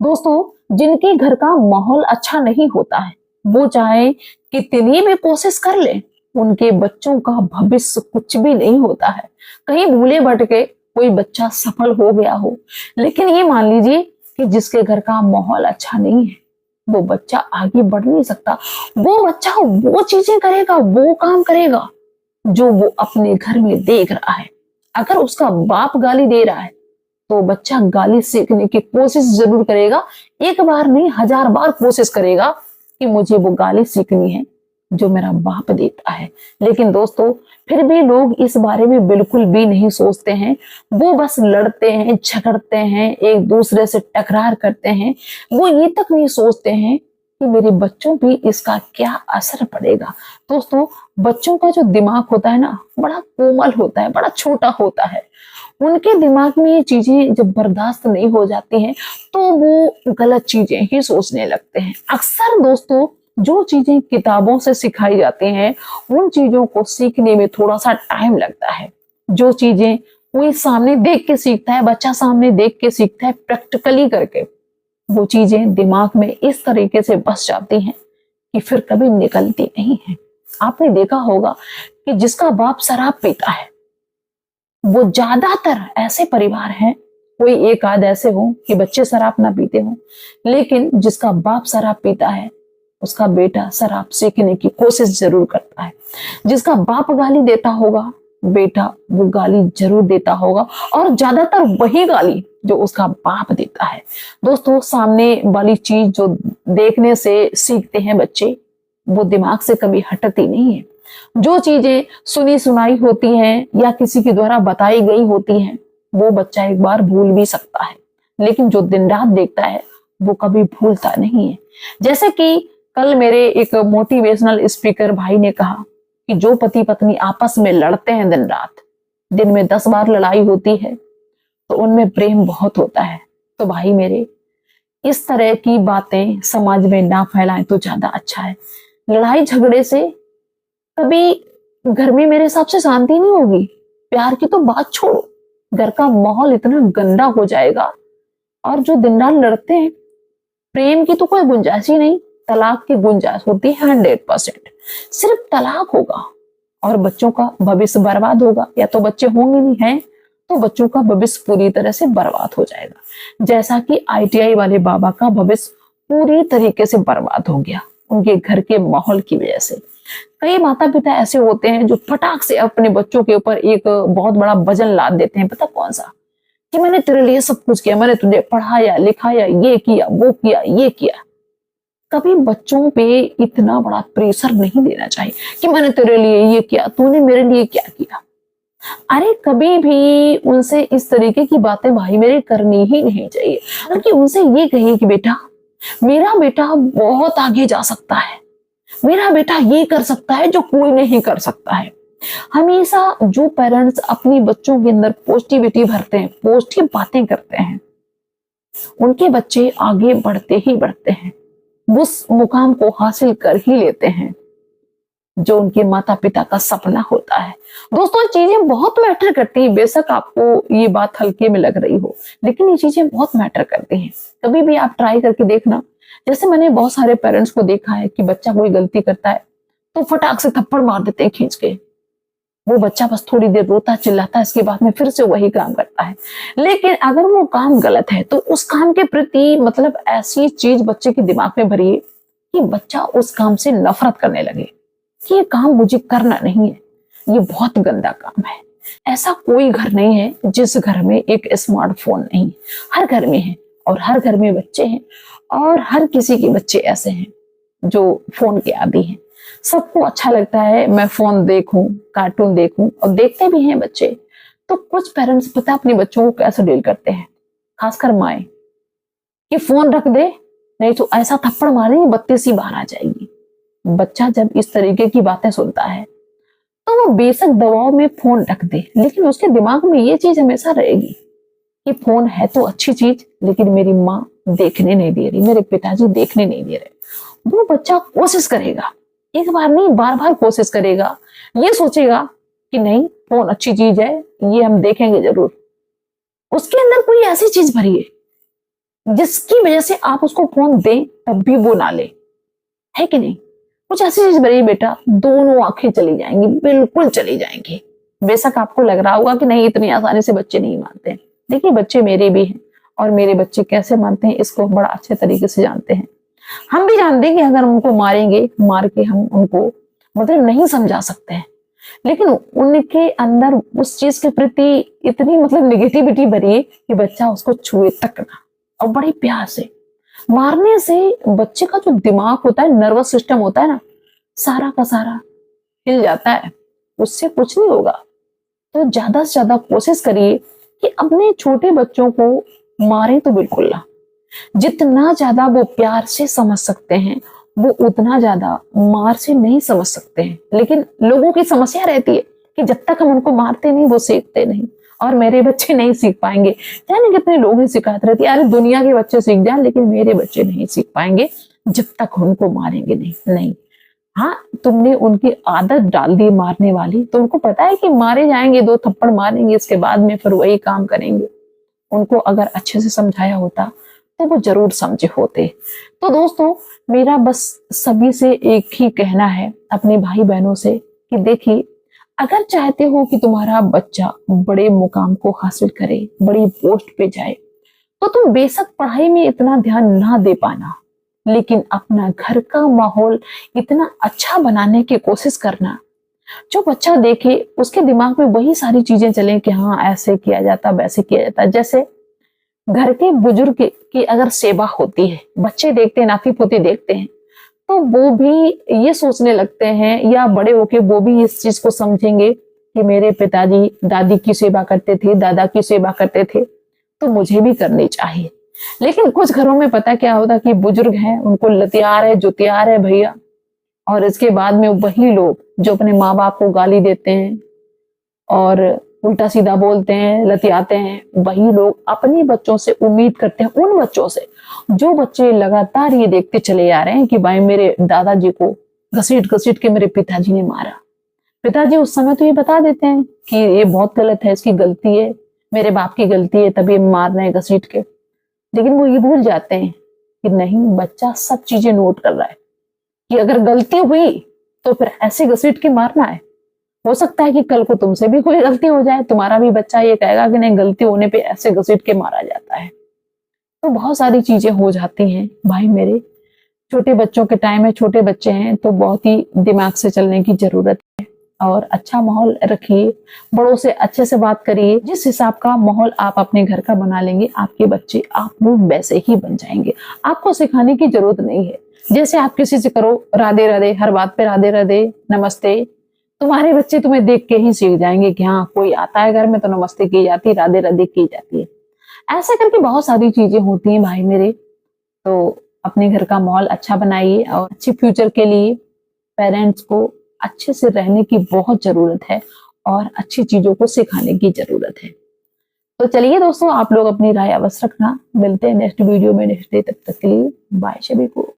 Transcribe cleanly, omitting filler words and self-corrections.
दोस्तों, जिनके घर का माहौल अच्छा नहीं होता है, वो चाहे कितनी भी कोशिश कर ले, उनके बच्चों का भविष्य कुछ भी नहीं होता है। कहीं भूले भटके कोई बच्चा सफल हो गया हो, लेकिन ये मान लीजिए कि जिसके घर का माहौल अच्छा नहीं है, वो बच्चा आगे बढ़ नहीं सकता। वो बच्चा वो चीजें करेगा, वो काम करेगा जो वो अपने घर में देख रहा है। अगर उसका बाप गाली दे रहा है, तो बच्चा गाली सीखने की कोशिश जरूर करेगा। एक बार नहीं, 1000 बार कोशिश करेगा कि मुझे वो गाली सीखनी है जो मेरा बाप देता है। लेकिन दोस्तों, फिर भी लोग इस बारे में बिल्कुल भी नहीं सोचते हैं। वो बस लड़ते हैं, झगड़ते हैं, एक दूसरे से टकरार करते हैं। वो ये तक नहीं सोचते हैं कि मेरे बच्चों पे इसका क्या असर पड़ेगा। दोस्तों, बच्चों का जो दिमाग होता है ना, बड़ा कोमल होता है, बड़ा छोटा होता है। उनके दिमाग में ये चीजें जब बर्दाश्त नहीं हो जाती हैं, तो वो गलत चीजें ही सोचने लगते हैं। अक्सर दोस्तों, जो चीजें किताबों से सिखाई जाती हैं, उन चीजों को सीखने में थोड़ा सा टाइम लगता है। जो चीजें कोई सामने देख के सीखता है, बच्चा सामने देख के सीखता है, प्रैक्टिकली करके, वो चीजें दिमाग में इस तरीके से बस जाती हैं कि फिर कभी निकलती नहीं है। आपने देखा होगा कि जिसका बाप शराब पीता है, वो ज्यादातर ऐसे परिवार हैं, कोई एक आध ऐसे हो कि बच्चे शराब ना पीते हो, लेकिन जिसका बाप शराब पीता है, उसका बेटा शराब सीखने की कोशिश जरूर करता है। जिसका बाप गाली देता होगा, बेटा वो गाली जरूर देता होगा, और ज्यादातर वही गाली जो उसका बाप देता है। दोस्तों, सामने वाली चीज जो देखने से सीखते हैं बच्चे, वो दिमाग से कभी हटती नहीं है। जो चीजें सुनी सुनाई होती हैं या किसी के द्वारा बताई गई होती हैं, वो बच्चा एक बार भूल भी सकता है, लेकिन जो दिन रात देखता है, वो कभी भूलता नहीं है। जैसे कि कल मेरे एक मोटिवेशनल स्पीकर भाई ने कहा कि जो पति पत्नी आपस में लड़ते हैं दिन रात, दिन में 10 बार लड़ाई होती है, तो उनमें प्रेम बहुत होता है। तो भाई मेरे, इस तरह की बातें समाज में ना फैलाएं तो ज्यादा अच्छा है। लड़ाई झगड़े से कभी घर में मेरे हिसाब से शांति नहीं होगी। प्यार की तो बात छोड़ो, घर का माहौल इतना गंदा हो जाएगा। और जो दिन रात लड़ते हैं, प्रेम की तो कोई गुंजाइश ही नहीं। तलाक की गुंजाइश होती है 100%। सिर्फ तलाक होगा और बच्चों का भविष्य बर्बाद होगा, या तो बच्चे होंगे नहीं हैं, तो बच्चों का भविष्य पूरी तरह से बर्बाद हो जाएगा। जैसा कि ITI वाले बाबा का भविष्य पूरी तरीके से बर्बाद हो गया, उनके घर के माहौल की वजह से। कई माता पिता ऐसे होते हैं जो फटाक से अपने बच्चों के ऊपर एक बहुत बड़ा वजन लाद देते हैं। पता कौन सा? कि मैंने तेरे लिए सब कुछ किया, मैंने तुझे पढ़ाया लिखाया, ये किया वो किया ये किया। कभी बच्चों पे इतना बड़ा प्रेशर नहीं देना चाहिए कि मैंने तेरे लिए ये किया, तूने मेरे लिए क्या किया। अरे कभी भी उनसे इस तरीके की बातें भाई मेरे करनी ही नहीं चाहिए। बल्कि उनसे ये कहिए कि बेटा, मेरा बेटा बहुत आगे जा सकता है, मेरा बेटा ये कर सकता है जो कोई नहीं कर सकता है। हमेशा जो पेरेंट्स अपनी बच्चों के अंदर पॉजिटिविटी भरते हैं, पॉजिटिव बातें करते हैं, उनके बच्चे आगे बढ़ते ही बढ़ते हैं, उस मुकाम को हासिल कर ही लेते हैं जो उनके माता पिता का सपना होता है। दोस्तों, चीजें बहुत मैटर करती हैं। बेशक आपको ये बात हल्के में लग रही हो, लेकिन ये चीजें बहुत मैटर करती हैं। कभी भी आप ट्राई करके देखना। जैसे मैंने बहुत सारे पेरेंट्स को देखा है कि बच्चा कोई गलती करता है तो फटाक से थप्पड़ मार देते हैं खींच के। वो बच्चा बस थोड़ी देर रोता चिल्लाता है, इसके बाद में फिर से वही काम करता है। लेकिन अगर वो काम गलत है, तो उस काम के प्रति मतलब ऐसी चीज बच्चे के दिमाग में भरिए कि बच्चा उस काम से नफरत करने लगे कि ये काम मुझे करना नहीं है, ये बहुत गंदा काम है। ऐसा कोई घर नहीं है जिस घर में एक स्मार्टफोन नहीं। हर घर में है, और हर घर में बच्चे हैं, और हर किसी के बच्चे ऐसे हैं जो फोन के आदी हैं। सबको अच्छा लगता है मैं फोन देखूं, कार्टून देखूं, और देखते भी हैं बच्चे। तो कुछ पेरेंट्स पता अपने बच्चों को कैसे डील करते हैं, खासकर माएं, कि फोन रख दे, नहीं तो ऐसा थप्पड़ मारेंगे बत्ती सी बाहर आ जाएगी। बच्चा जब इस तरीके की बातें सुनता है, तो वो बेशक दबाव में फोन रख दे, लेकिन उसके दिमाग में ये चीज हमेशा रहेगी कि फोन है तो अच्छी चीज, लेकिन मेरी माँ देखने नहीं दे रही, मेरे पिताजी देखने नहीं दे रहे। वो बच्चा कोशिश करेगा, एक बार नहीं बार बार कोशिश करेगा। ये सोचेगा कि नहीं, फोन अच्छी चीज है, ये हम देखेंगे जरूर। उसके अंदर कोई ऐसी चीज भरी है जिसकी वजह से आप उसको फोन दें तब भी वो ना ले, है कि नहीं? कुछ ऐसी चीज बनी बेटा, दोनों आंखें चली जाएंगी, बिल्कुल चली जाएंगी। बेशक आपको लग रहा होगा कि नहीं, इतनी आसानी से बच्चे नहीं मानते हैं। देखिए, बच्चे मेरे भी हैं और मेरे बच्चे कैसे मानते हैं इसको बड़ा अच्छे तरीके से जानते हैं। हम भी जानते हैं कि अगर उनको मारेंगे, मार के हम उनको मतलब नहीं समझा सकते हैं, लेकिन उनके अंदर उस चीज के प्रति इतनी मतलब निगेटिविटी भरी है कि बच्चा उसको छुए तक ना, और बड़े प्यार से। मारने से बच्चे का जो दिमाग होता है, नर्वस सिस्टम होता है ना, सारा का सारा हिल जाता है, उससे कुछ नहीं होगा। तो ज्यादा से ज्यादा कोशिश करिए कि अपने छोटे बच्चों को मारे तो बिल्कुल ना। जितना ज्यादा वो प्यार से समझ सकते हैं, वो उतना ज्यादा मार से नहीं समझ सकते हैं। लेकिन लोगों की समस्या रहती है कि जब तक हम उनको मारते नहीं, वो सीखते नहीं। और मेरे बच्चे नहीं सीख पाएंगे। जाने कितने लोगों की शिकायत रहती है, अरे दुनिया के बच्चे सीख जाए, लेकिन मेरे बच्चे नहीं सीख पाएंगे जब तक उनको मारेंगे नहीं। नहीं, हाँ, तुमने उनकी आदत डाल दी मारने वाली, तो उनको पता है कि मारे जाएंगे, 2 थप्पड़ मारेंगे, इसके बाद में फिर वही काम करेंगे। उनको अगर अच्छे से समझाया होता तो वो जरूर समझे होते। तो दोस्तों, मेरा बस सभी से एक ही कहना है, अपने भाई बहनों से, कि देखिए, अगर चाहते हो कि तुम्हारा बच्चा बड़े मुकाम को हासिल करे, बड़ी पोस्ट पे जाए, तो तुम बेशक पढ़ाई में इतना ध्यान ना दे पाना, लेकिन अपना घर का माहौल इतना अच्छा बनाने की कोशिश करना, जो बच्चा देखे उसके दिमाग में वही सारी चीजें चले कि हाँ, ऐसे किया जाता, वैसे किया जाता। जैसे घर के बुजुर्ग की अगर सेवा होती है, बच्चे देखते हैं, नाती पोते देखते हैं, तो वो भी ये सोचने लगते हैं, या बड़े होके वो भी इस चीज को समझेंगे कि मेरे पिताजी दादी की सेवा करते थे, दादा की सेवा करते थे, तो मुझे भी करनी चाहिए। लेकिन कुछ घरों में पता क्या होता कि बुजुर्ग हैं, उनको लतियार है, जुतियार है भैया, और इसके बाद में वही लोग जो अपने माँ बाप को गाली देते हैं और उल्टा सीधा बोलते हैं, लतियाते हैं, वही लोग अपने बच्चों से उम्मीद करते हैं, उन बच्चों से जो बच्चे लगातार ये देखते चले आ रहे हैं कि भाई मेरे दादाजी को घसीट घसीट के मेरे पिताजी ने मारा। पिताजी उस समय तो ये बता देते हैं कि ये बहुत गलत है, इसकी गलती है, मेरे बाप की गलती है, तभी मार रहे हैं घसीट के। लेकिन वो ये भूल जाते हैं कि नहीं, बच्चा सब चीजें नोट कर रहा है कि अगर गलती हुई तो फिर ऐसे घसीट के मारना है। हो सकता है कि कल को तुमसे भी कोई गलती हो जाए, तुम्हारा भी बच्चा ये कहेगा कि नहीं, गलती होने पे ऐसे घसीट के मारा जाता है। तो बहुत सारी चीजें हो जाती हैं भाई मेरे। छोटे बच्चों के टाइम में, छोटे बच्चे हैं तो बहुत ही दिमाग से चलने की जरूरत है, और अच्छा माहौल रखिए, बड़ों से अच्छे से बात करिए। जिस हिसाब का माहौल आप अपने घर का बना लेंगे, आपके बच्चे आप लोग वैसे ही बन जाएंगे। आपको सिखाने की जरूरत नहीं है। जैसे आप किसी से करो राधे राधे, हर बात पे राधे राधे, नमस्ते, तुम्हारे बच्चे तुम्हें देख के ही सीख जाएंगे कि हाँ, कोई आता है घर में तो नमस्ते की जाती है, राधे राधे की जाती है। ऐसे करके बहुत सारी चीजें होती हैं भाई मेरे। तो अपने घर का माहौल अच्छा बनाइए, और अच्छे फ्यूचर के लिए पेरेंट्स को अच्छे से रहने की बहुत जरूरत है, और अच्छी चीजों को सिखाने की जरूरत है। तो चलिए दोस्तों, आप लोग अपनी राय अवश्य रखना। मिलते हैं नेक्स्ट वीडियो में नेक्स्ट डे, तब तक के लिए बाय सभी को।